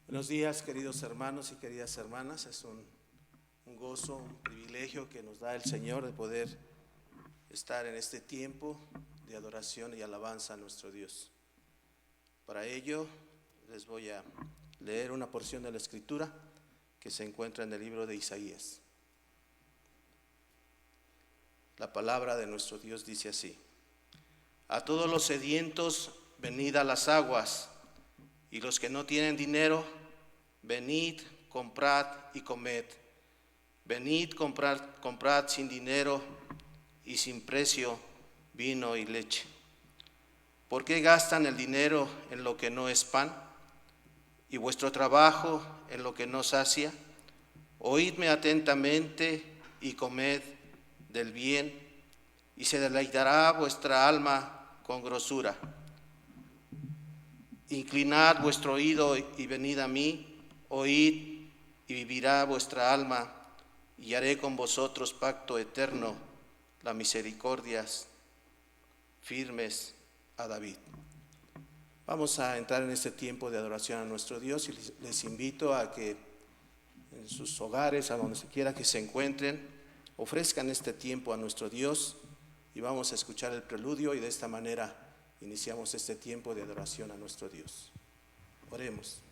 Buenos días, queridos hermanos y queridas hermanas. Es un gozo, un privilegio que nos da el Señor de poder estar en este tiempo de adoración y alabanza a nuestro Dios. Para ello, les voy a leer una porción de la Escritura que se encuentra en el libro de Isaías. La palabra de nuestro Dios dice así: A todos los sedientos, venid a las aguas, y los que no tienen dinero, venid, comprad y comed. Venid, comprad sin dinero y sin precio vino y leche. ¿Por qué gastan el dinero en lo que no es pan, y vuestro trabajo en lo que no sacia? Oídme atentamente y comed del bien, y se deleitará vuestra alma con grosura. Inclinad vuestro oído y venid a mí, oíd y vivirá vuestra alma, y haré con vosotros pacto eterno, las misericordias firmes a David. Vamos a entrar en este tiempo de adoración a nuestro Dios y les invito a que en sus hogares, a donde se quiera que se encuentren, ofrezcan este tiempo a nuestro Dios, y vamos a escuchar el preludio, y de esta manera iniciamos este tiempo de adoración a nuestro Dios. Oremos.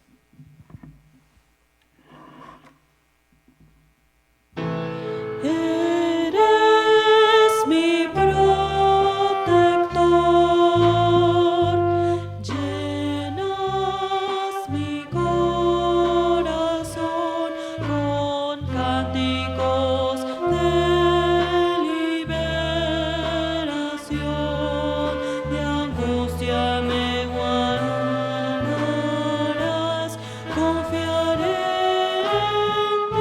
Eres mi protector, llenas mi corazón con cánticos de liberación, de angustia me guardarás, confiaré en ti.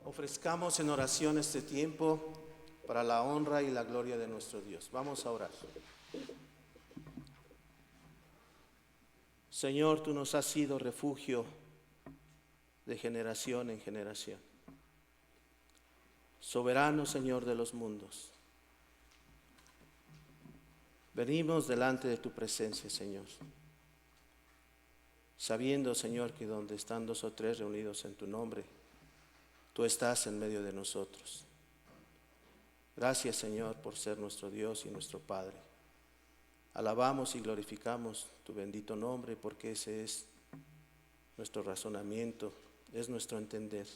Ofrezcamos en oración este tiempo para la honra y la gloria de nuestro Dios. Vamos a orar. Señor, tú nos has sido refugio de generación en generación. Soberano Señor de los mundos, venimos delante de tu presencia, Señor, sabiendo, Señor, que donde están dos o tres reunidos en tu nombre, tú estás en medio de nosotros. Gracias, Señor, por ser nuestro Dios y nuestro Padre. Alabamos y glorificamos tu bendito nombre, porque ese es nuestro razonamiento, es nuestro entender,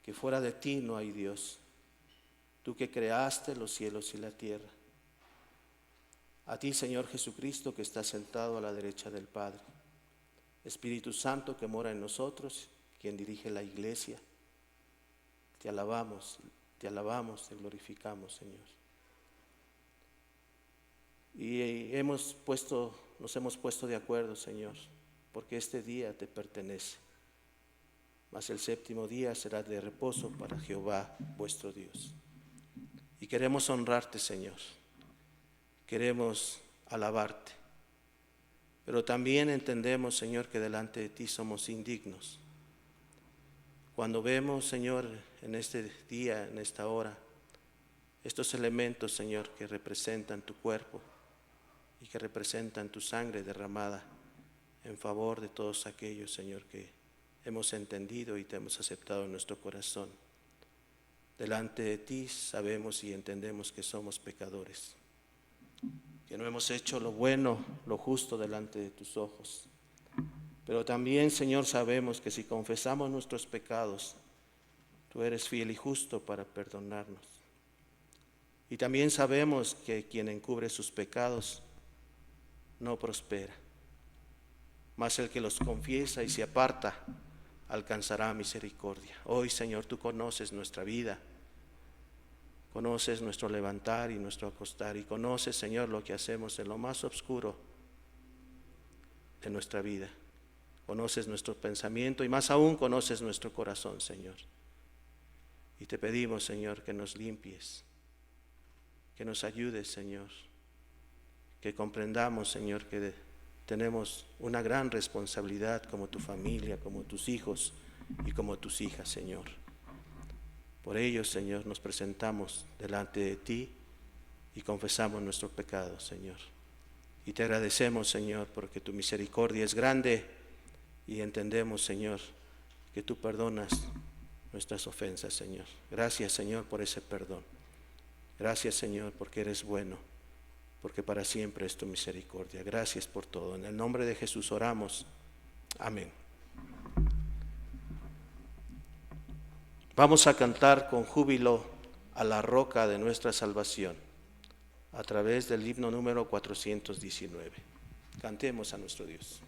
que fuera de ti no hay Dios, tú que creaste los cielos y la tierra. A ti, Señor Jesucristo, que estás sentado a la derecha del Padre, Espíritu Santo que mora en nosotros, quien dirige la iglesia, te alabamos, te glorificamos, Señor. Y nos hemos puesto de acuerdo, Señor, porque este día te pertenece, mas el séptimo día será de reposo para Jehová vuestro Dios. Y queremos honrarte, Señor, queremos alabarte, pero también entendemos, Señor, que delante de ti somos indignos. Cuando vemos, Señor, en este día, en esta hora, estos elementos, Señor, que representan tu cuerpo y que representan tu sangre derramada en favor de todos aquellos, Señor, que hemos entendido y te hemos aceptado en nuestro corazón. Delante de ti sabemos y entendemos que somos pecadores, que no hemos hecho lo bueno, lo justo delante de tus ojos. Pero también, Señor, sabemos que si confesamos nuestros pecados, tú eres fiel y justo para perdonarnos. Y también sabemos que quien encubre sus pecados no prospera, mas el que los confiesa y se aparta alcanzará misericordia. Hoy, Señor, tú conoces nuestra vida, conoces nuestro levantar y nuestro acostar, y conoces, Señor, lo que hacemos en lo más oscuro de nuestra vida. Conoces nuestro pensamiento y más aún conoces nuestro corazón, Señor. Y te pedimos, Señor, que nos limpies, que nos ayudes, Señor, que comprendamos, Señor, que tenemos una gran responsabilidad como tu familia, como tus hijos y como tus hijas, Señor. Por ello, Señor, nos presentamos delante de ti y confesamos nuestro pecado, Señor. Y te agradecemos, Señor, porque tu misericordia es grande y entendemos, Señor, que tú perdonas nuestras ofensas, Señor. Gracias, Señor, por ese perdón. Gracias, Señor, porque eres bueno, porque para siempre es tu misericordia. Gracias por todo. En el nombre de Jesús oramos. Amén. Vamos a cantar con júbilo a la roca de nuestra salvación a través del himno número 419. Cantemos a nuestro Dios.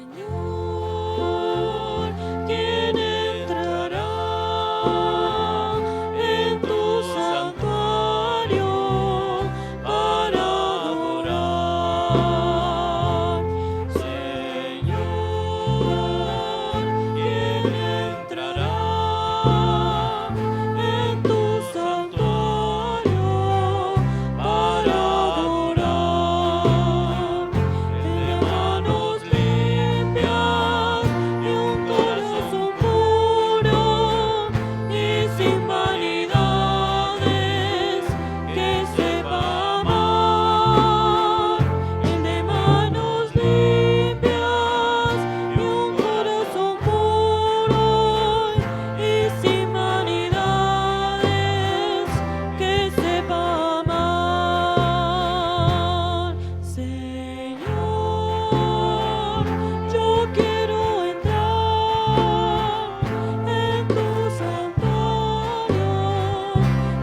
Señor, ¿quién entrará en tu santuario para adorar? Señor, ¿quién entrará en tu santuario para adorar? El de manos limpias y un corazón puro y sin vanidades, que sepa amar. El de manos limpias y un corazón puro y sin vanidades, que sepa amar. Señor, yo quiero entrar en tu santuario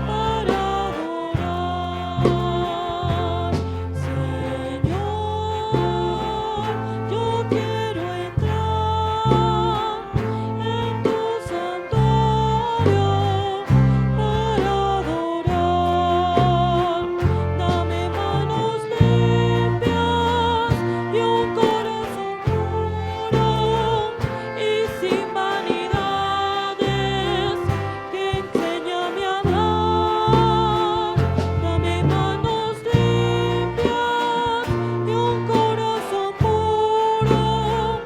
para adorar. Señor, yo quiero entrar en tu santuario para adorar. Dame manos limpias y un corazón puro y sin vanidades, que enséñame a amar. Dame manos limpias y un corazón puro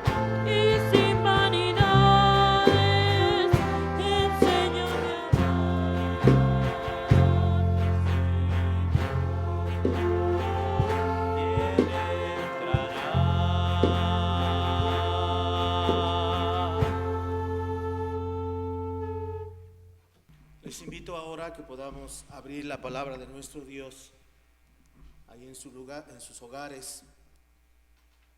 y sin vanidades, enséñame a Les invito ahora a que podamos abrir la palabra de nuestro Dios ahí en su lugar, en sus hogares,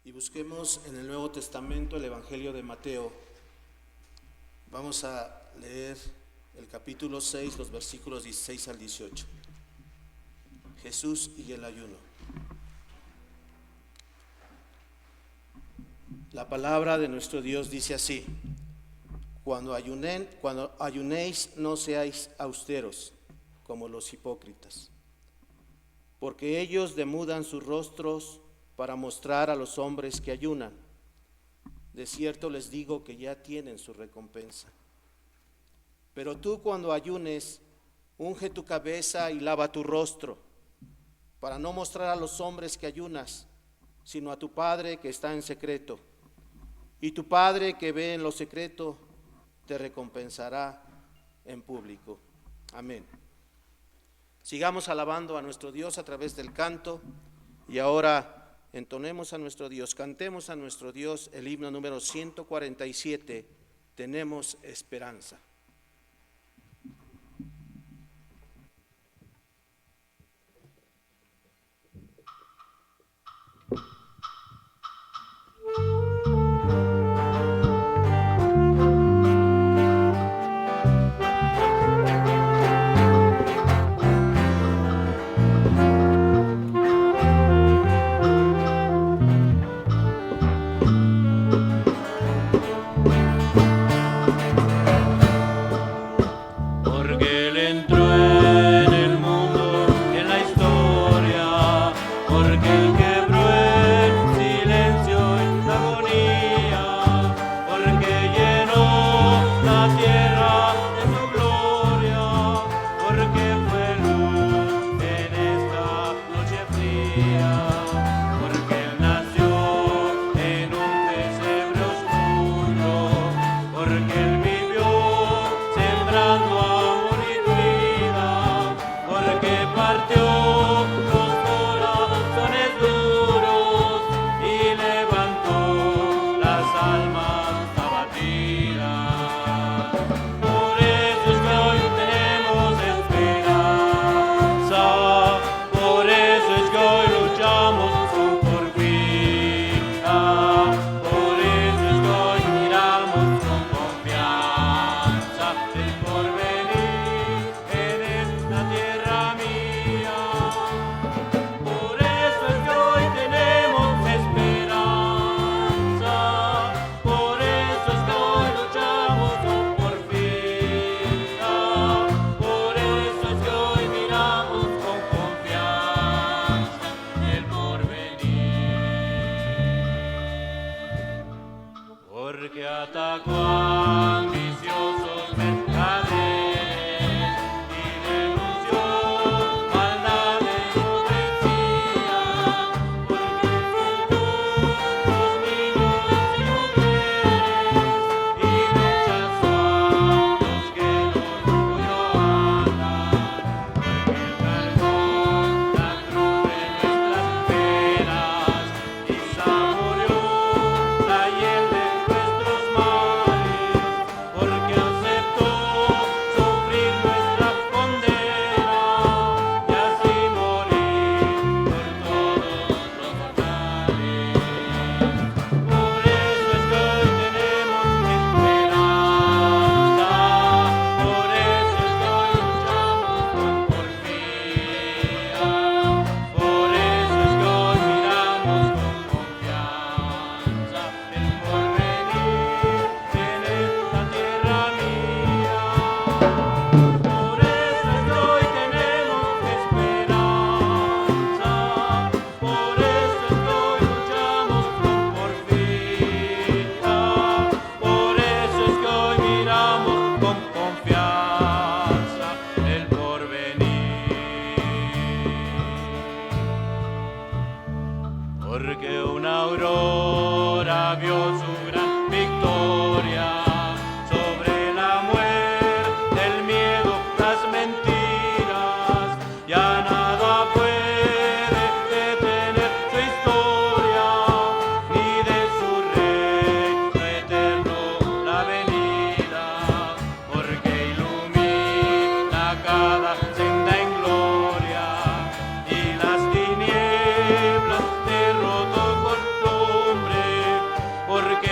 y busquemos en el Nuevo Testamento el Evangelio de Mateo. Vamos a leer el capítulo 6, los versículos 16 al 18. Jesús y el ayuno. La palabra de nuestro Dios dice así: Cuando ayunéis, no seáis austeros como los hipócritas, porque ellos demudan sus rostros para mostrar a los hombres que ayunan. De cierto les digo que ya tienen su recompensa. Pero tú, cuando ayunes, unge tu cabeza y lava tu rostro, para no mostrar a los hombres que ayunas, sino a tu Padre que está en secreto. Y tu Padre que ve en lo secreto te recompensará en público. Amén. Sigamos alabando a nuestro Dios a través del canto y ahora entonemos a nuestro Dios, cantemos a nuestro Dios el himno número 147, Tenemos Esperanza. Porque Él entró en el mundo y en la historia, porque Él quebró el silencio y la agonía, porque llenó la tierra de su gloria, porque fue luz en esta noche fría, porque Él nació en un pesebre oscuro, porque Él vivió sembrando amor y vida, porque partió los corazones duros y levantó las almas abatidas. Por eso es que hoy tenemos esperanza, por eso es que hoy luchamos por vida, por eso es que hoy miramos con confianza el porvenir en esta tierra mía. Por eso es que hoy tenemos esperanza, por eso es que hoy luchamos por vida, por eso es que hoy miramos con confianza el porvenir. Porque atacó a ambiciosos mercaderes y denunció maldades ofrecidas, porque salvó los niños y mujeres y rechazó a los que no pudo amar, porque cargó la cruz de nuestras penas y saboreó la hiel de nuestros males, porque aceptó sufrir nuestra condena y así morir por todos los mortales. Por eso es que hoy tenemos esperanza, por eso es que hoy luchamos con porfía, por eso es que hoy miramos con confianza el porvenir en esta tierra mía. Por eso es que hoy tenemos esperanza, por eso es que hoy luchamos con porfía, por eso es que hoy miramos con confianza el porvenir. Porque una aurora vio su gran victoria sobre la muerte, el miedo, las mentiras. Ya nada puede detener su historia, ni de su reino eterno la venida, porque ilumina cada senda en gloria y las tinieblas derrotó por nombre, porque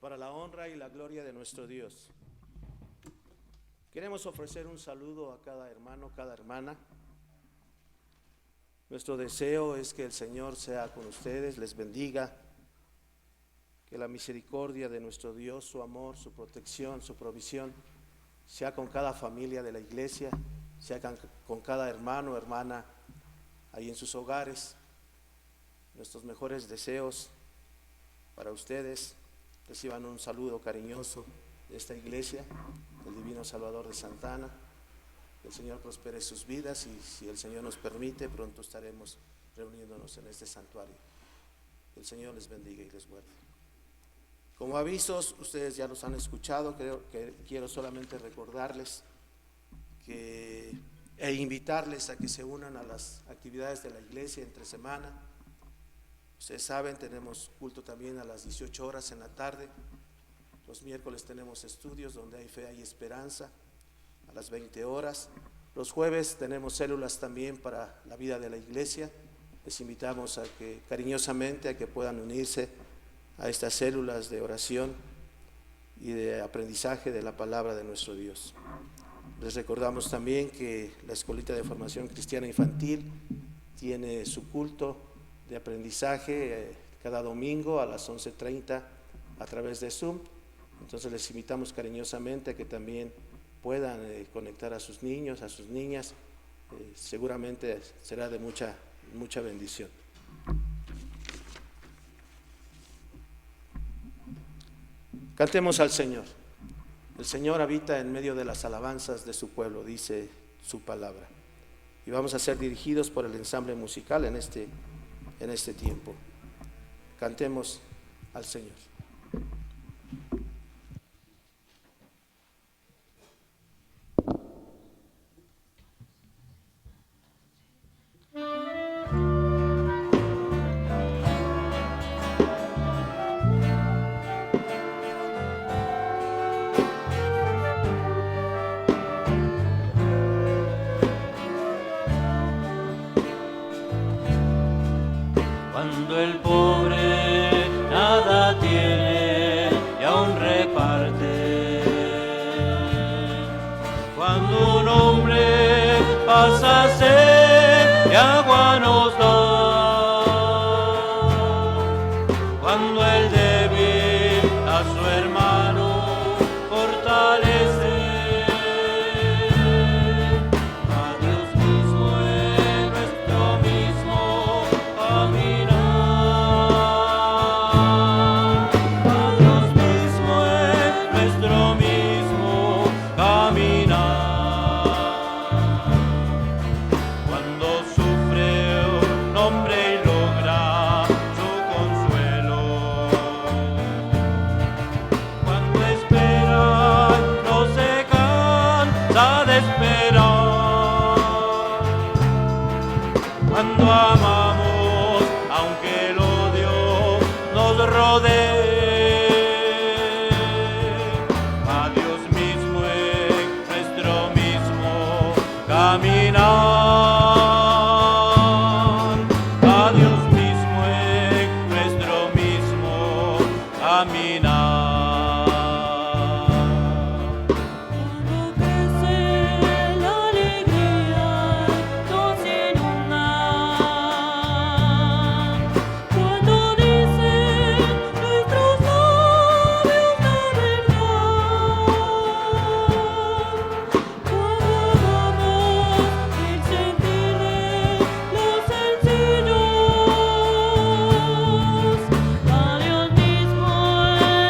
para la honra y la gloria de nuestro Dios. Queremos ofrecer un saludo a cada hermano, cada hermana. Nuestro deseo es que el Señor sea con ustedes, les bendiga, que la misericordia de nuestro Dios, su amor, su protección, su provisión, sea con cada familia de la iglesia, sea con cada hermano, hermana, ahí en sus hogares. Nuestros mejores deseos para ustedes. Reciban un saludo cariñoso de esta iglesia, del Divino Salvador de Santana. Que el Señor prospere sus vidas y si el Señor nos permite, pronto estaremos reuniéndonos en este santuario. Que el Señor les bendiga y les guarde. Como avisos, ustedes ya los han escuchado, quiero solamente recordarles e invitarles a que se unan a las actividades de la iglesia entre semana. Ustedes saben, tenemos culto también a las 18 horas en la tarde. Los miércoles tenemos estudios donde hay fe, hay esperanza, a las 20 horas. Los jueves tenemos células también para la vida de la iglesia. Les invitamos cariñosamente a que puedan unirse a estas células de oración y de aprendizaje de la palabra de nuestro Dios. Les recordamos también que la Escuelita de Formación Cristiana Infantil tiene su culto de aprendizaje cada domingo a las 11:30 a través de Zoom. Entonces les invitamos cariñosamente a que también puedan conectar a sus niños, a sus niñas. Seguramente será de mucha bendición. Cantemos al Señor. El Señor habita en medio de las alabanzas de su pueblo, dice su palabra. Y vamos a ser dirigidos por el ensamble musical en este tiempo. Cantemos al Señor. Cuando el pobre nada tiene y aún reparte, cuando un hombre pasa sed y agua nos da, cuando el débil a su hermano fortalece, a Dios mismo en nuestro mismo caminar. Cuando amamos, aunque el odio nos rodee, a Dios mismo en nuestro mismo caminar, a Dios mismo en nuestro mismo caminar. A Dios mismo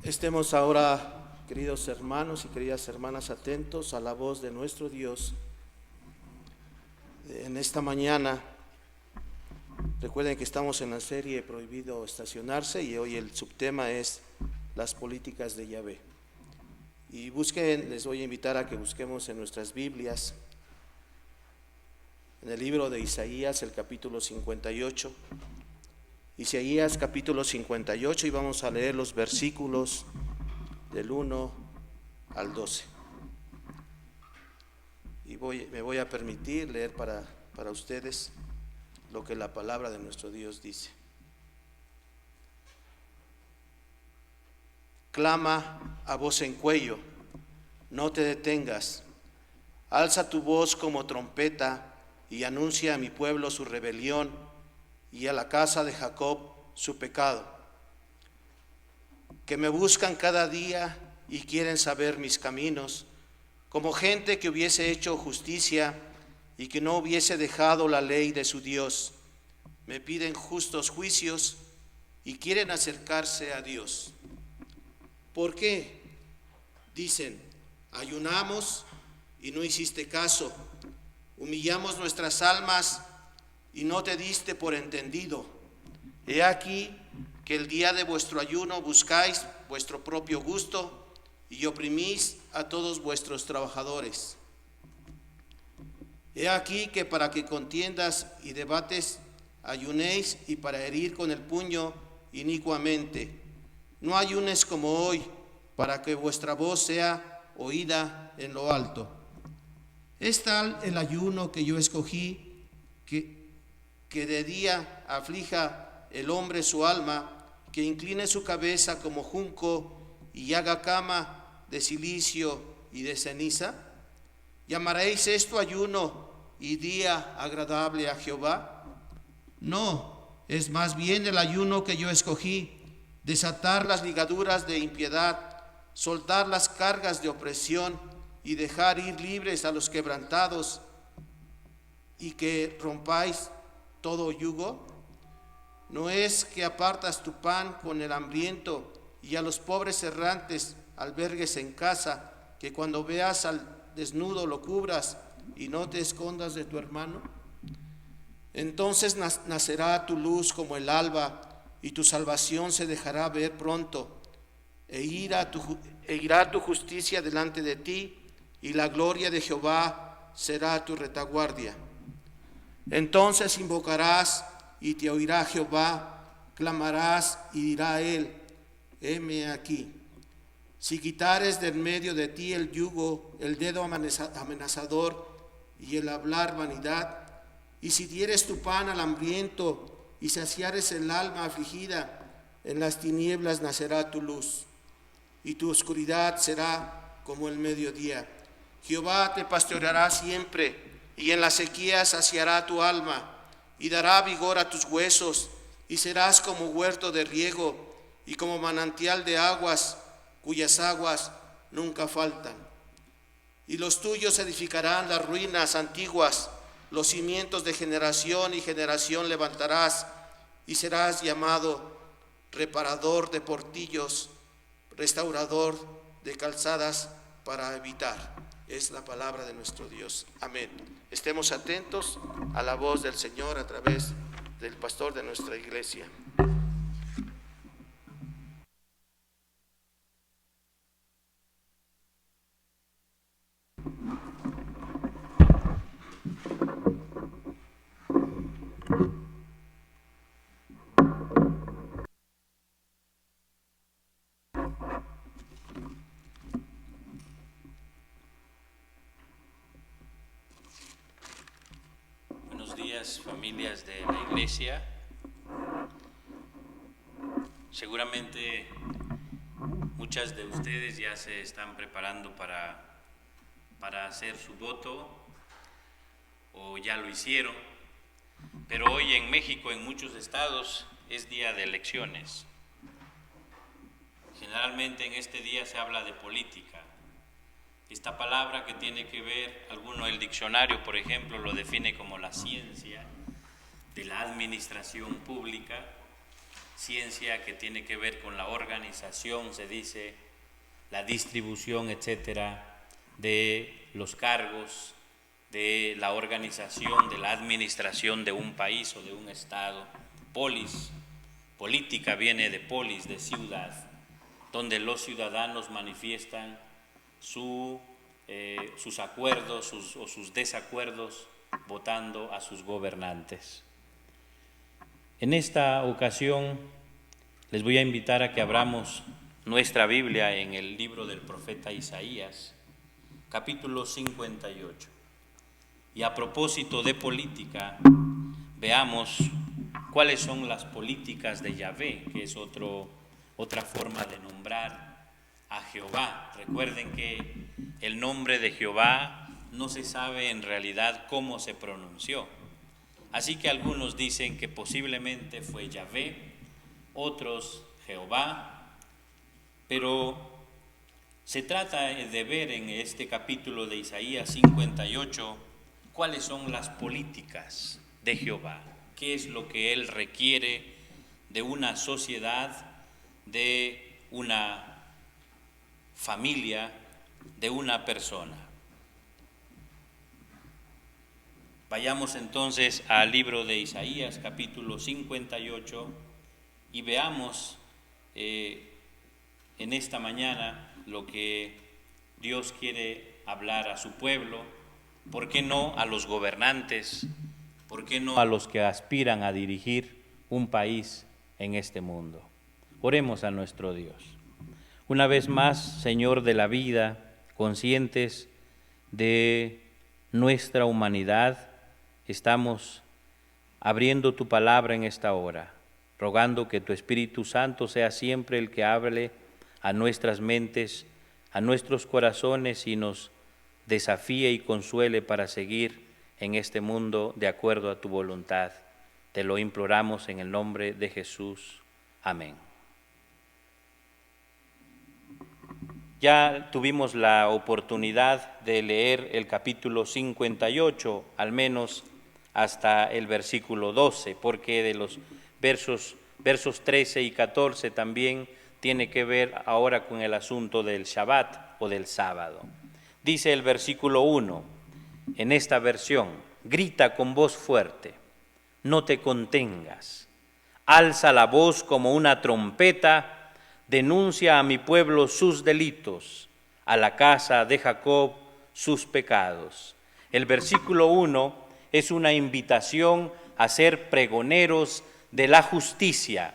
Estemos ahora, queridos hermanos y queridas hermanas, atentos a la voz de nuestro Dios. En esta mañana, recuerden que estamos en la serie Prohibido Estacionarse y hoy el subtema es las políticas de Yahvé. Y busquen, les voy a invitar a que busquemos en nuestras Biblias, en el libro de Isaías, el capítulo 58. Isaías capítulo 58 y vamos a leer los versículos del 1 al 12. Y me voy a permitir leer para ustedes lo que la palabra de nuestro Dios dice. Clama a voz en cuello, no te detengas. Alza tu voz como trompeta y anuncia a mi pueblo su rebelión y a la casa de Jacob su pecado, que me buscan cada día y quieren saber mis caminos, como gente que hubiese hecho justicia y que no hubiese dejado la ley de su Dios. Me piden justos juicios y quieren acercarse a Dios. ¿Por qué? Dicen, ayunamos y no hiciste caso, humillamos nuestras almas y no te diste por entendido. He aquí que el día de vuestro ayuno buscáis vuestro propio gusto y oprimís a todos vuestros trabajadores. He aquí que para que contiendas y debates ayunéis y para herir con el puño inicuamente. No ayunes como hoy, para que vuestra voz sea oída en lo alto. Es tal el ayuno que yo escogí, que de día aflija el hombre su alma, que incline su cabeza como junco y haga cama de cilicio y de ceniza. ¿Llamaréis esto ayuno y día agradable a Jehová? No, es más bien el ayuno que yo escogí, desatar las ligaduras de impiedad, soltar las cargas de opresión y dejar ir libres a los quebrantados, y que rompáis todo yugo. ¿No es que apartas tu pan con el hambriento y a los pobres errantes albergues en casa, que cuando veas al desnudo lo cubras y no te escondas de tu hermano? Entonces nacerá tu luz como el alba y tu salvación se dejará ver pronto, e irá tu justicia delante de ti y la gloria de Jehová será tu retaguardia. Entonces invocarás y te oirá Jehová, clamarás y dirá él, heme aquí. Si quitares de en medio de ti el yugo, el dedo amenazador y el hablar vanidad, y si dieres tu pan al hambriento y saciares el alma afligida, en las tinieblas nacerá tu luz, y tu oscuridad será como el mediodía. Jehová te pastoreará siempre, y en la sequía saciará tu alma, y dará vigor a tus huesos, y serás como huerto de riego, y como manantial de aguas, cuyas aguas nunca faltan. Y los tuyos edificarán las ruinas antiguas, los cimientos de generación y generación levantarás, y serás llamado reparador de portillos, restaurador de calzadas para habitar. Es la palabra de nuestro Dios. Amén. Estemos atentos a la voz del Señor a través del pastor de nuestra iglesia. Familias de la iglesia, seguramente muchas de ustedes ya se están preparando para hacer su voto o ya lo hicieron, pero hoy en México, en muchos estados, es día de elecciones. Generalmente en este día se habla de política. Esta palabra que tiene que ver, el diccionario, por ejemplo, lo define como la ciencia de la administración pública, ciencia que tiene que ver con la organización, se dice, la distribución, etcétera, de los cargos, de la organización, de la administración de un país o de un estado. Polis, política viene de polis, de ciudad, donde los ciudadanos manifiestan sus acuerdos o sus desacuerdos votando a sus gobernantes. En esta ocasión les voy a invitar a que abramos nuestra Biblia en el libro del profeta Isaías, capítulo 58. Y a propósito de política, veamos cuáles son las políticas de Yahvé, que es otra forma de nombrar a Jehová. Recuerden que el nombre de Jehová no se sabe en realidad cómo se pronunció. Así que algunos dicen que posiblemente fue Yahvé, otros Jehová, pero se trata de ver en este capítulo de Isaías 58 cuáles son las políticas de Jehová, qué es lo que Él requiere de una sociedad, de una familia, de una persona. Vayamos entonces al libro de Isaías, capítulo 58, y veamos en esta mañana lo que Dios quiere hablar a su pueblo. ¿Por qué no a los gobernantes? ¿Por qué no a los que aspiran a dirigir un país en este mundo? Oremos a nuestro Dios. Una vez más, Señor de la vida, conscientes de nuestra humanidad, estamos abriendo tu palabra en esta hora, rogando que tu Espíritu Santo sea siempre el que hable a nuestras mentes, a nuestros corazones y nos desafíe y consuele para seguir en este mundo de acuerdo a tu voluntad. Te lo imploramos en el nombre de Jesús. Amén. Ya tuvimos la oportunidad de leer el capítulo 58, al menos hasta el versículo 12, porque de los versos 13 y 14 también tiene que ver ahora con el asunto del Shabbat o del sábado. Dice el versículo 1, en esta versión: grita con voz fuerte, no te contengas, alza la voz como una trompeta, denuncia a mi pueblo sus delitos, a la casa de Jacob sus pecados. El versículo 1 es una invitación a ser pregoneros de la justicia.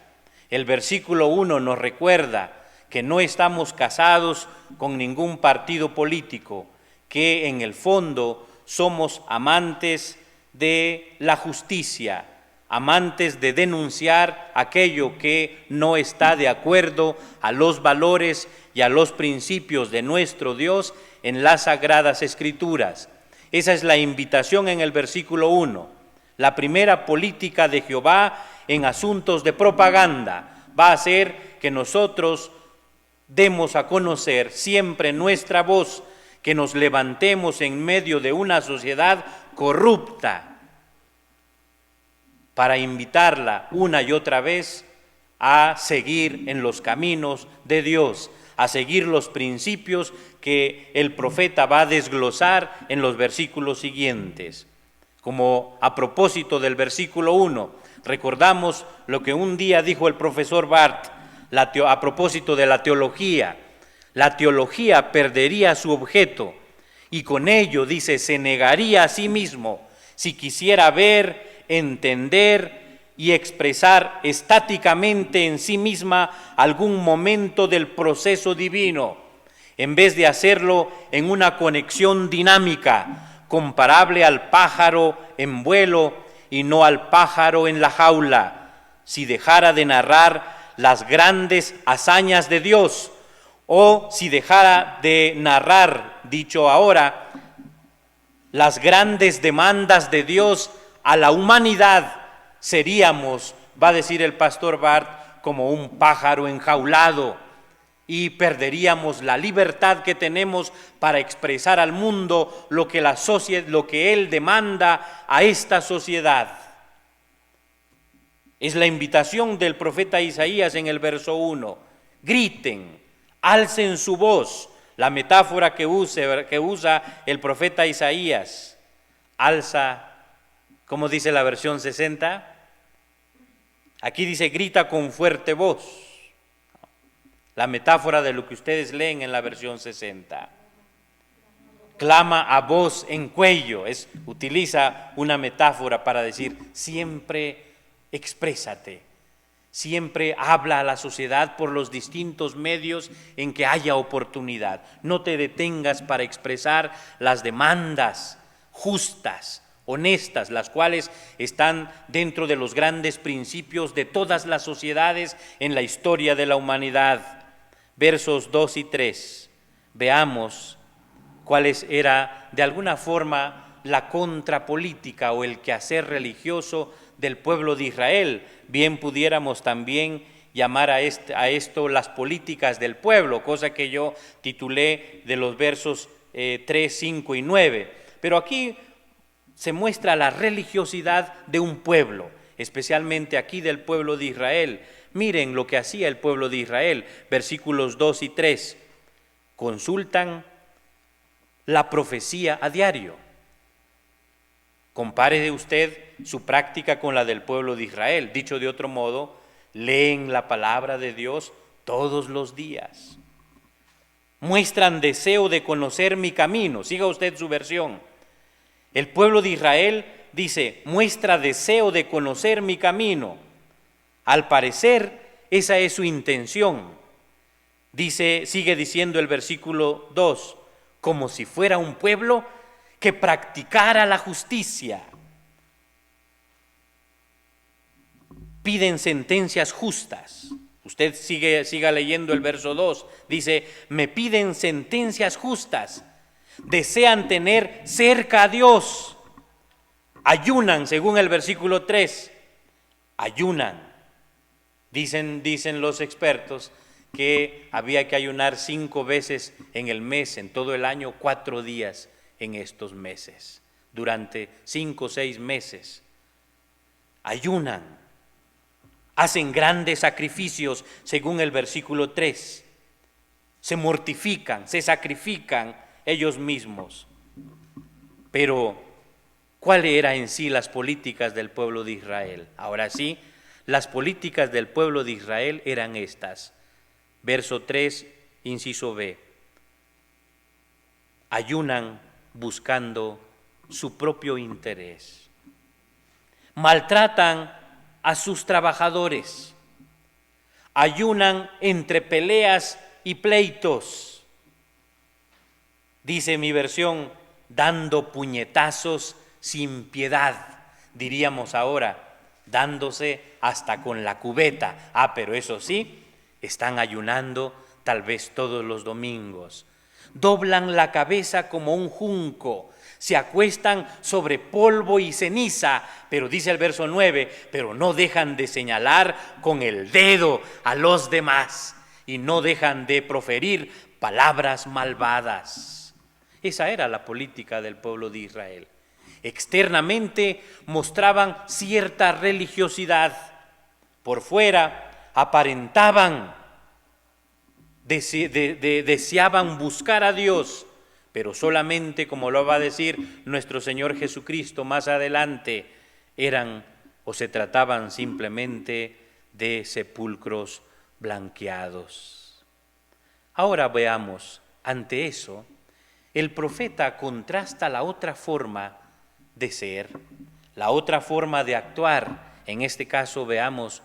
El versículo 1 nos recuerda que no estamos casados con ningún partido político, que en el fondo somos amantes de la justicia, amantes de denunciar aquello que no está de acuerdo a los valores y a los principios de nuestro Dios en las Sagradas Escrituras. Esa es la invitación en el versículo 1. La primera política de Jehová en asuntos de propaganda va a ser que nosotros demos a conocer siempre nuestra voz, que nos levantemos en medio de una sociedad corrupta para invitarla una y otra vez a seguir en los caminos de Dios, a seguir los principios que el profeta va a desglosar en los versículos siguientes. Como a propósito del versículo 1, recordamos lo que un día dijo el profesor Barth a propósito de la teología. La teología perdería su objeto y con ello, dice, se negaría a sí mismo si quisiera ver, entender y expresar estáticamente en sí misma algún momento del proceso divino, en vez de hacerlo en una conexión dinámica, comparable al pájaro en vuelo y no al pájaro en la jaula. Si dejara de narrar las grandes hazañas de Dios, o si dejara de narrar, dicho ahora, las grandes demandas de Dios a la humanidad, seríamos, va a decir el pastor Barth, como un pájaro enjaulado y perderíamos la libertad que tenemos para expresar al mundo lo que Él demanda a esta sociedad. Es la invitación del profeta Isaías en el verso 1. Griten, alcen su voz. La metáfora que usa el profeta Isaías. Alza, ¿cómo dice la versión 60? Aquí dice grita con fuerte voz. La metáfora de lo que ustedes leen en la versión 60. Clama a voz en cuello. Utiliza una metáfora para decir siempre exprésate. Siempre habla a la sociedad por los distintos medios en que haya oportunidad. No te detengas para expresar las demandas justas, honestas, las cuales están dentro de los grandes principios de todas las sociedades en la historia de la humanidad. Versos 2 y 3. Veamos cuál era de alguna forma la contrapolítica o el quehacer religioso del pueblo de Israel. Bien pudiéramos también llamar a esto las políticas del pueblo, cosa que yo titulé de los versos 3, 5 y 9. Pero aquí se muestra la religiosidad de un pueblo, especialmente aquí del pueblo de Israel. Miren lo que hacía el pueblo de Israel, versículos 2 y 3. Consultan la profecía a diario. Compare usted su práctica con la del pueblo de Israel. Dicho de otro modo, leen la palabra de Dios todos los días. Muestran deseo de conocer mi camino. Siga usted su versión. El pueblo de Israel dice, muestra deseo de conocer mi camino. Al parecer, esa es su intención. Sigue diciendo el versículo 2, como si fuera un pueblo que practicara la justicia. Piden sentencias justas. Usted siga leyendo el verso 2. Dice, me piden sentencias justas. Desean tener cerca a Dios. Ayunan, según el versículo 3. Ayunan. Dicen los expertos que había que ayunar 5 veces en el mes, en todo el año, 4 días en estos meses, durante 5 o 6 meses. Ayunan, hacen grandes sacrificios, según el versículo 3. Se mortifican, se sacrifican ellos mismos. Pero, ¿cuáles eran en sí las políticas del pueblo de Israel? Ahora sí, las políticas del pueblo de Israel eran estas. Verso 3, inciso B. Ayunan buscando su propio interés. Maltratan a sus trabajadores. Ayunan entre peleas y pleitos. Dice mi versión, dando puñetazos sin piedad. Diríamos ahora, dándose hasta con la cubeta. Pero eso sí, están ayunando tal vez todos los domingos. Doblan la cabeza como un junco, se acuestan sobre polvo y ceniza, pero dice el verso 9, pero no dejan de señalar con el dedo a los demás y no dejan de proferir palabras malvadas. Esa era la política del pueblo de Israel. Externamente mostraban cierta religiosidad, por fuera aparentaban, deseaban buscar a Dios, pero solamente, como lo va a decir nuestro Señor Jesucristo más adelante, eran o se trataban simplemente de sepulcros blanqueados. Ahora veamos, ante eso, el profeta contrasta la otra forma de ser, la otra forma de actuar. En este caso veamos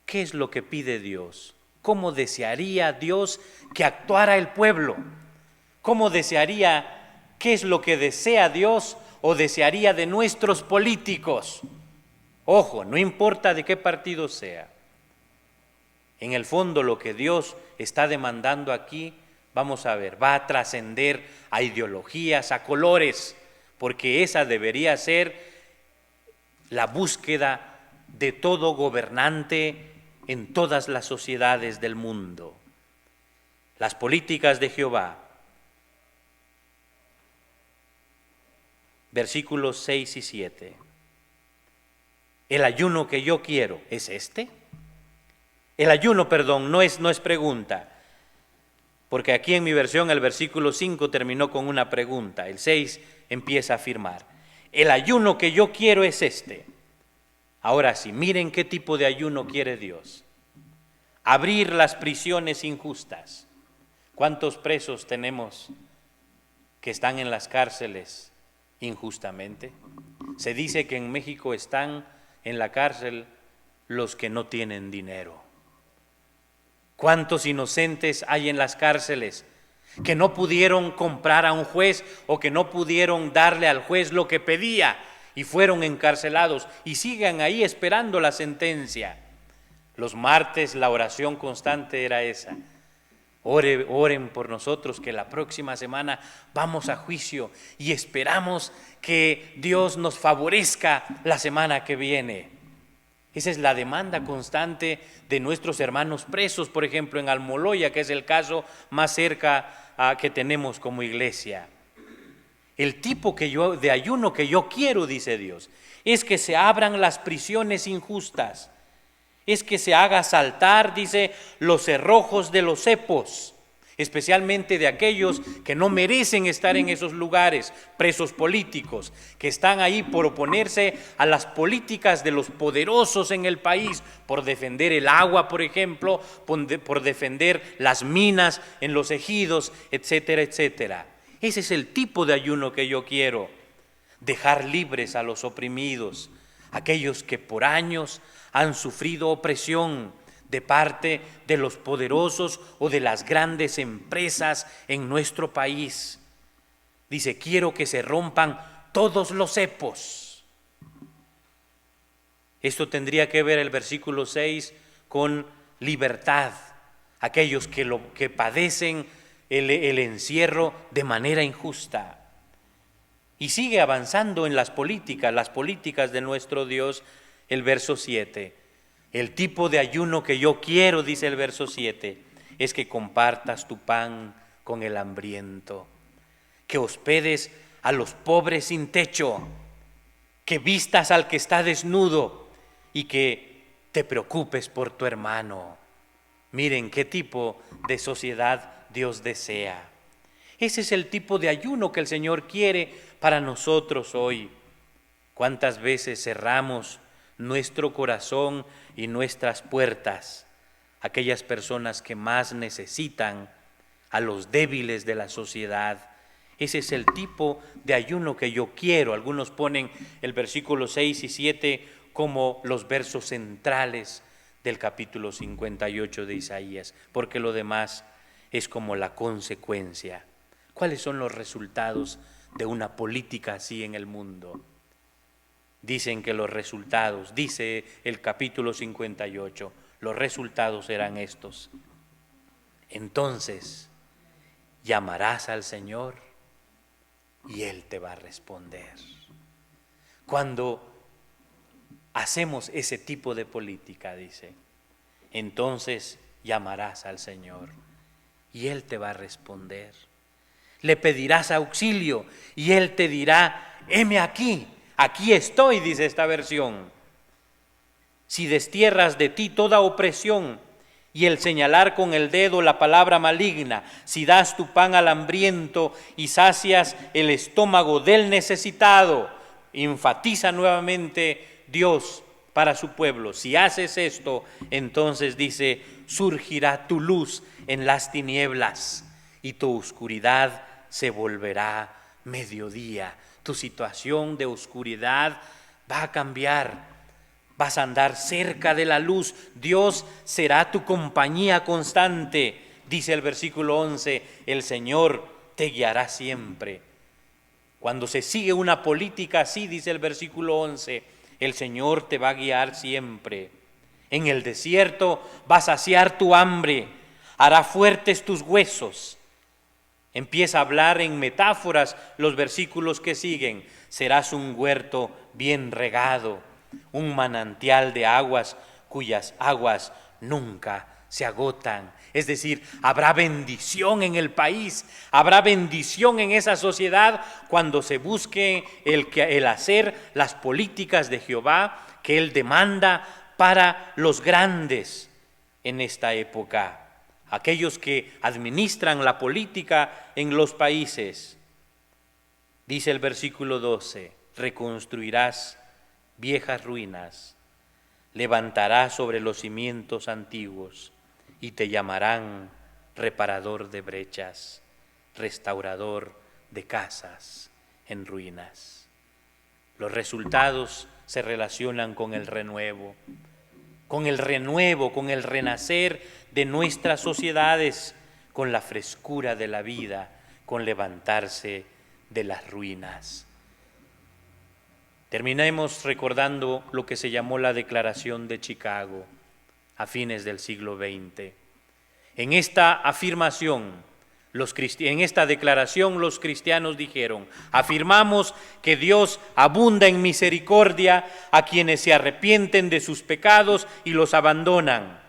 qué es lo que pide Dios, cómo desearía Dios que actuara el pueblo, cómo desearía, qué es lo que desea Dios o desearía de nuestros políticos. Ojo, no importa de qué partido sea. En el fondo lo que Dios está demandando aquí, vamos a ver, va a trascender a ideologías, a colores, porque esa debería ser la búsqueda de todo gobernante en todas las sociedades del mundo. Las políticas de Jehová. Versículos 6 y 7. el ayuno que yo quiero es este. El ayuno, perdón, no es pregunta, porque aquí en mi versión el versículo 5 terminó con una pregunta, el 6 empieza a afirmar, el ayuno que yo quiero es este. Ahora sí, miren qué tipo de ayuno quiere Dios. Abrir las prisiones injustas. ¿Cuántos presos tenemos que están en las cárceles injustamente? Se dice que en México están en la cárcel los que no tienen dinero. ¿Cuántos inocentes hay en las cárceles que no pudieron comprar a un juez o que no pudieron darle al juez lo que pedía y fueron encarcelados y siguen ahí esperando la sentencia? Los martes la oración constante era esa. Oren por nosotros que la próxima semana vamos a juicio y esperamos que Dios nos favorezca la semana que viene. Esa es la demanda constante de nuestros hermanos presos, por ejemplo, en Almoloya, que es el caso más cerca que tenemos como iglesia. El tipo de ayuno que yo quiero, dice Dios, es que se abran las prisiones injustas, es que se haga saltar, dice, los cerrojos de los cepos, especialmente de aquellos que no merecen estar en esos lugares, presos políticos, que están ahí por oponerse a las políticas de los poderosos en el país, por defender el agua, por ejemplo, por defender las minas en los ejidos, etcétera, etcétera. Ese es el tipo de ayuno que yo quiero, dejar libres a los oprimidos, aquellos que por años han sufrido opresión de parte de los poderosos o de las grandes empresas en nuestro país. Dice, quiero que se rompan todos los cepos. Esto tendría que ver el versículo 6 con libertad, aquellos que padecen el encierro de manera injusta. Y sigue avanzando en las políticas de nuestro Dios, el verso 7. El tipo de ayuno que yo quiero, dice el verso 7, es que compartas tu pan con el hambriento, que hospedes a los pobres sin techo, que vistas al que está desnudo y que te preocupes por tu hermano. Miren qué tipo de sociedad Dios desea. Ese es el tipo de ayuno que el Señor quiere para nosotros hoy. ¿Cuántas veces cerramos nuestro corazón y nuestras puertas a aquellas personas que más necesitan, a los débiles de la sociedad? Ese es el tipo de ayuno que yo quiero. Algunos ponen el versículo 6 y 7 como los versos centrales del capítulo 58 de Isaías, porque lo demás es como la consecuencia. ¿Cuáles son los resultados de una política así en el mundo? Dicen que los resultados, dice el capítulo 58, los resultados serán estos. Entonces llamarás al Señor y Él te va a responder. Cuando hacemos ese tipo de política, dice, entonces llamarás al Señor y Él te va a responder. Le pedirás auxilio y Él te dirá, heme aquí. Aquí estoy, dice esta versión. Si destierras de ti toda opresión y el señalar con el dedo la palabra maligna, si das tu pan al hambriento y sacias el estómago del necesitado, enfatiza nuevamente Dios para su pueblo. Si haces esto, entonces dice, surgirá tu luz en las tinieblas y tu oscuridad se volverá mediodía. Tu situación de oscuridad va a cambiar, vas a andar cerca de la luz, Dios será tu compañía constante, dice el versículo 11, el Señor te guiará siempre. Cuando se sigue una política así, dice el versículo 11, el Señor te va a guiar siempre. En el desierto va a saciar tu hambre, hará fuertes tus huesos. Empieza a hablar en metáforas los versículos que siguen. Serás un huerto bien regado, un manantial de aguas cuyas aguas nunca se agotan. Es decir, habrá bendición en el país, habrá bendición en esa sociedad cuando se busque el hacer las políticas de Jehová que Él demanda para los grandes en esta época, aquellos que administran la política en los países. Dice el versículo 12, reconstruirás viejas ruinas, levantarás sobre los cimientos antiguos y te llamarán reparador de brechas, restaurador de casas en ruinas. Los resultados se relacionan con el renuevo, con el renacer de nuestras sociedades, con la frescura de la vida, con levantarse de las ruinas. Terminemos recordando lo que se llamó la Declaración de Chicago a fines del siglo XX. En esta afirmación, en esta declaración los cristianos dijeron: afirmamos que Dios abunda en misericordia a quienes se arrepienten de sus pecados y los abandonan.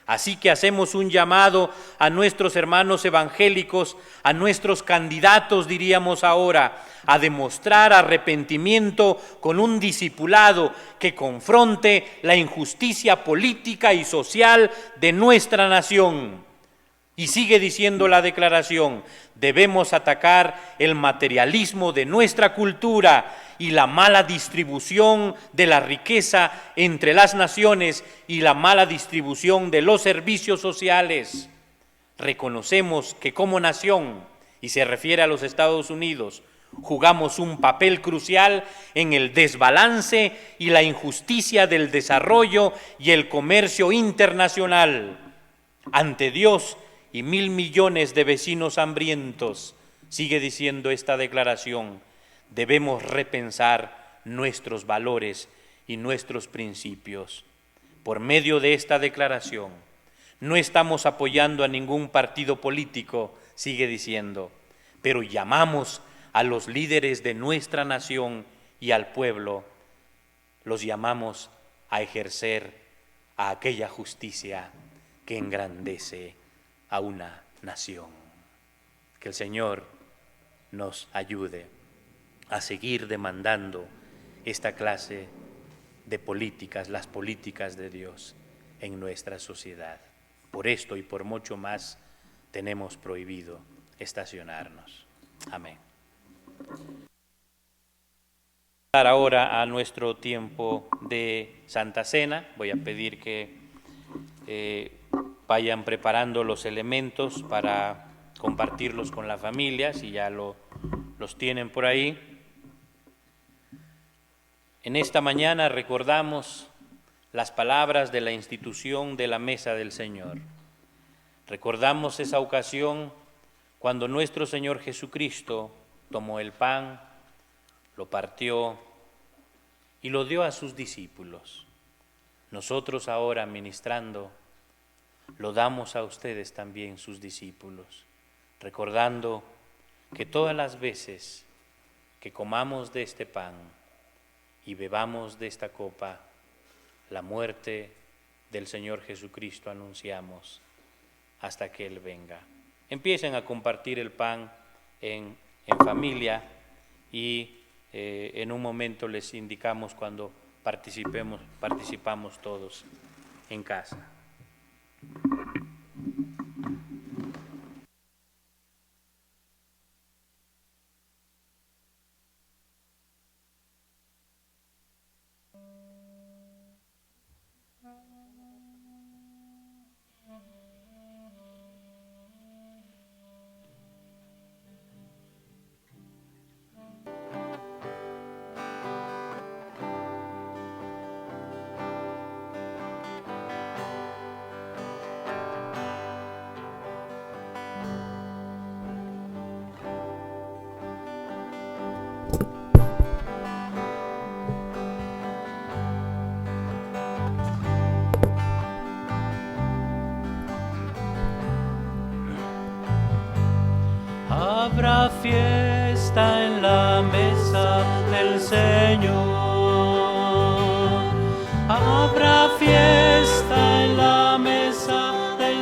Así que hacemos un llamado a nuestros hermanos evangélicos, a nuestros candidatos, diríamos ahora, a demostrar arrepentimiento con un discipulado que confronte la injusticia política y social de nuestra nación. Y sigue diciendo la declaración: debemos atacar el materialismo de nuestra cultura y la mala distribución de la riqueza entre las naciones y la mala distribución de los servicios sociales. Reconocemos que como nación, y se refiere a los Estados Unidos, jugamos un papel crucial en el desbalance y la injusticia del desarrollo y el comercio internacional. Ante Dios y 1.000 millones de vecinos hambrientos, sigue diciendo esta declaración, debemos repensar nuestros valores y nuestros principios. Por medio de esta declaración, no estamos apoyando a ningún partido político, sigue diciendo, pero llamamos a los líderes de nuestra nación y al pueblo, los llamamos a ejercer a aquella justicia que engrandece a una nación. Que el Señor nos ayude a seguir demandando esta clase de políticas, las políticas de Dios en nuestra sociedad. Por esto y por mucho más tenemos prohibido estacionarnos. Amén. Ahora a nuestro tiempo de Santa Cena, voy a pedir que vayan preparando los elementos para compartirlos con la familia, si ya los tienen por ahí. En esta mañana recordamos las palabras de la institución de la Mesa del Señor. Recordamos esa ocasión cuando nuestro Señor Jesucristo tomó el pan, lo partió y lo dio a sus discípulos. Nosotros ahora, ministrando, lo damos a ustedes también, sus discípulos, recordando que todas las veces que comamos de este pan y bebamos de esta copa, la muerte del Señor Jesucristo anunciamos hasta que Él venga. Empiecen a compartir el pan en familia y en un momento les indicamos cuando participamos todos en casa. Habrá fiesta en la mesa del Señor. Habrá fiesta en la mesa del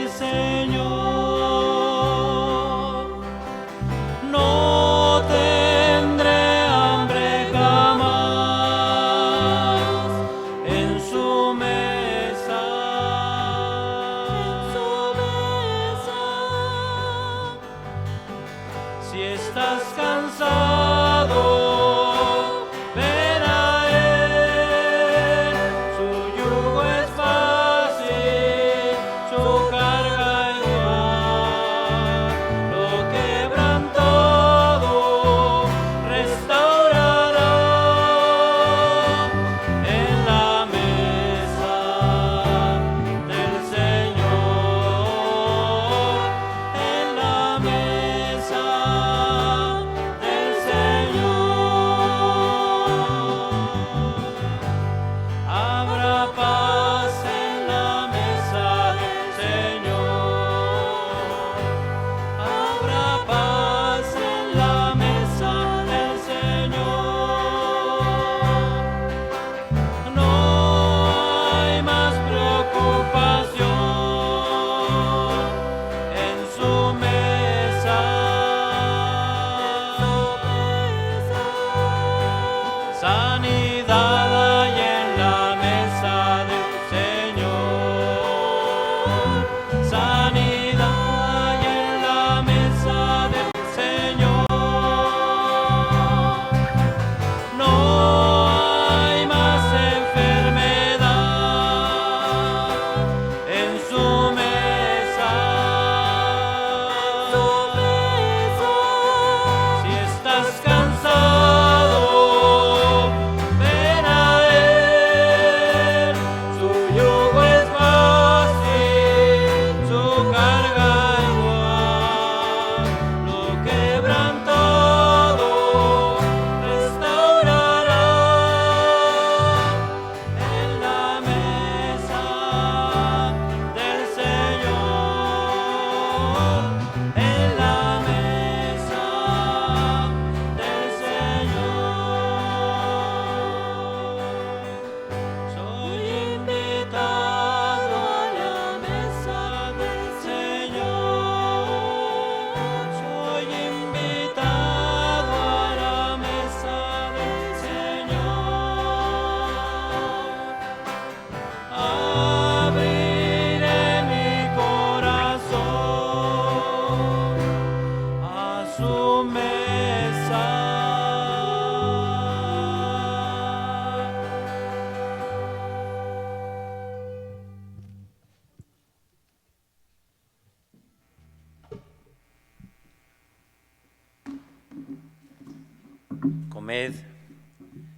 Comed,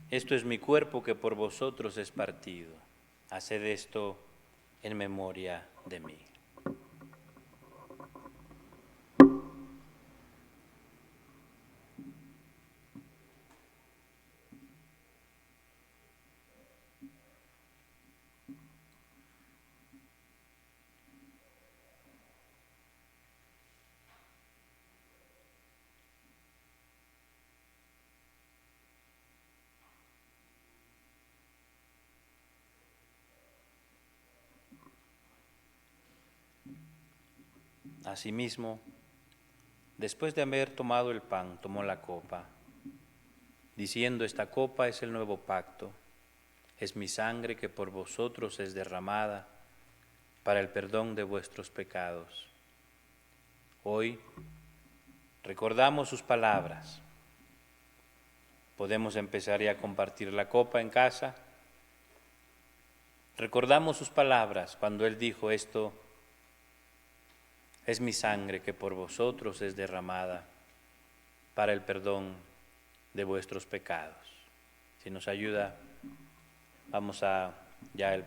esto es mi cuerpo que por vosotros es partido. Haced esto en memoria de mí. Asimismo, después de haber tomado el pan, tomó la copa, diciendo: esta copa es el nuevo pacto, es mi sangre que por vosotros es derramada para el perdón de vuestros pecados. Hoy recordamos sus palabras. Podemos empezar ya a compartir la copa en casa. Recordamos sus palabras cuando Él dijo: esto es mi sangre que por vosotros es derramada para el perdón de vuestros pecados. Si nos ayuda, vamos a, ya el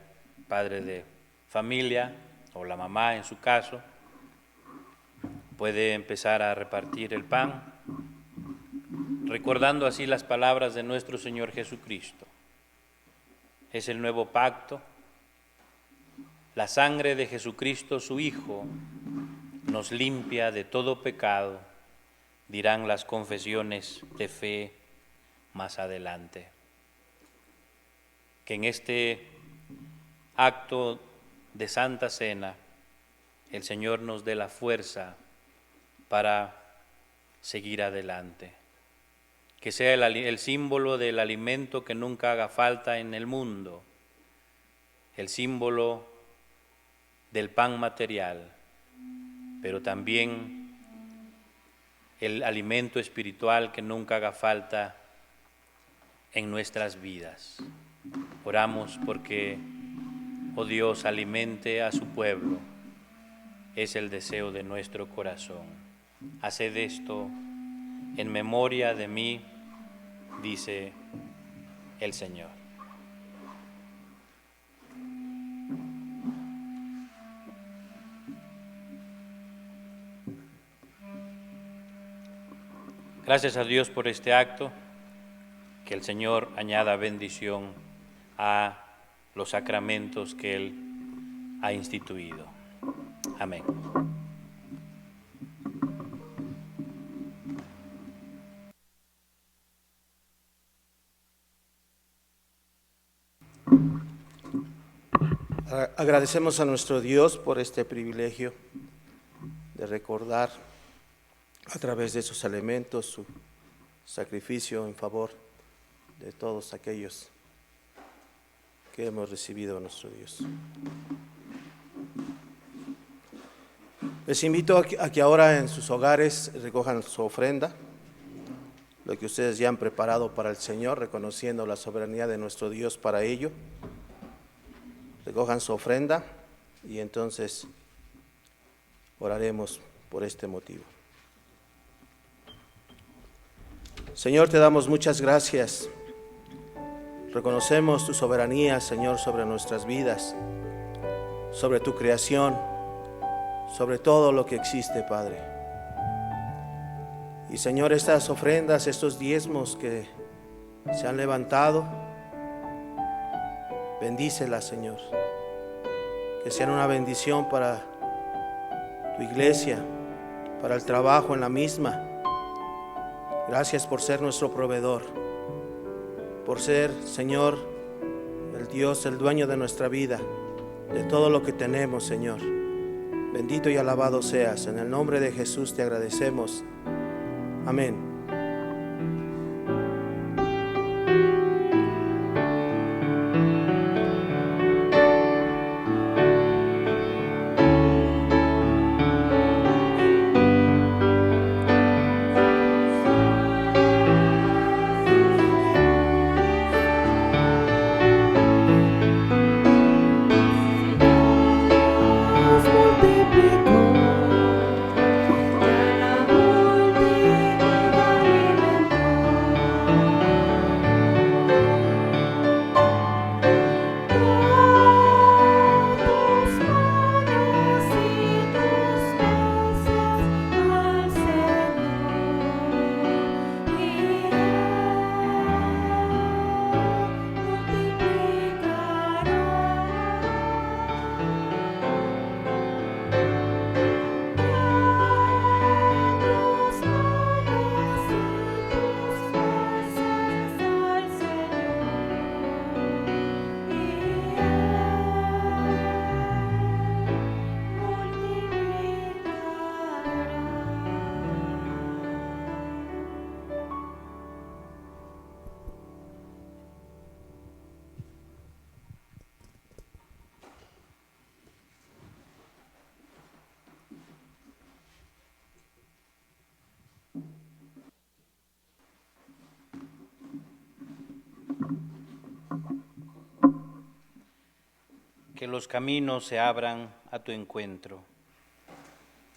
padre de familia o la mamá en su caso, puede empezar a repartir el pan, recordando así las palabras de nuestro Señor Jesucristo. Es el nuevo pacto, la sangre de Jesucristo, su Hijo, nos limpia de todo pecado, dirán las confesiones de fe más adelante. Que en este acto de Santa Cena el Señor nos dé la fuerza para seguir adelante. Que sea el símbolo del alimento que nunca haga falta en el mundo, el símbolo del pan material, pero también el alimento espiritual que nunca haga falta en nuestras vidas. Oramos porque, oh Dios, alimente a su pueblo. Es el deseo de nuestro corazón. Haced esto en memoria de mí, dice el Señor. Gracias a Dios por este acto, que el Señor añada bendición a los sacramentos que Él ha instituido. Amén. Agradecemos a nuestro Dios por este privilegio de recordar a través de sus elementos su sacrificio en favor de todos aquellos que hemos recibido a nuestro Dios. Les invito a que ahora en sus hogares recojan su ofrenda, lo que ustedes ya han preparado para el Señor, reconociendo la soberanía de nuestro Dios para ello. Recojan su ofrenda y entonces oraremos por este motivo. Señor, te damos muchas gracias. Reconocemos tu soberanía, Señor, sobre nuestras vidas, sobre tu creación, sobre todo lo que existe, Padre. Y Señor, estas ofrendas, estos diezmos que se han levantado, bendícelas, Señor. Que sean una bendición para tu iglesia, para el trabajo en la misma. Gracias por ser nuestro proveedor, por ser, Señor, el Dios, el dueño de nuestra vida, de todo lo que tenemos, Señor. Bendito y alabado seas. En el nombre de Jesús te agradecemos. Amén. Multiplicó la multitud. que los caminos se abran a tu encuentro,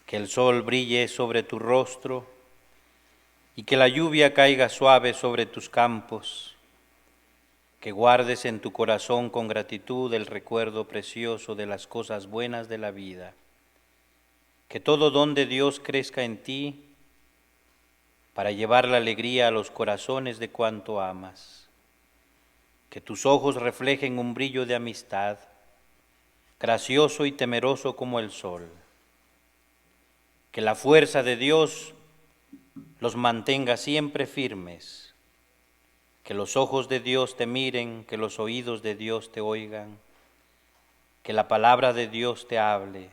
que el sol brille sobre tu rostro y que la lluvia caiga suave sobre tus campos, que guardes en tu corazón con gratitud el recuerdo precioso de las cosas buenas de la vida, que todo don de Dios crezca en ti para llevar la alegría a los corazones de cuanto amas, que tus ojos reflejen un brillo de amistad, gracioso y temeroso como el sol, que la fuerza de Dios los mantenga siempre firmes, que los ojos de Dios te miren, que los oídos de Dios te oigan, que la palabra de Dios te hable,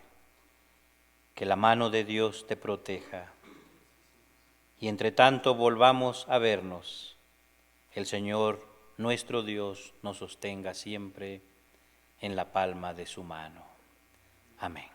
que la mano de Dios te proteja. Y entre tanto volvamos a vernos. El Señor, nuestro Dios, nos sostenga siempre en la palma de su mano. Amén.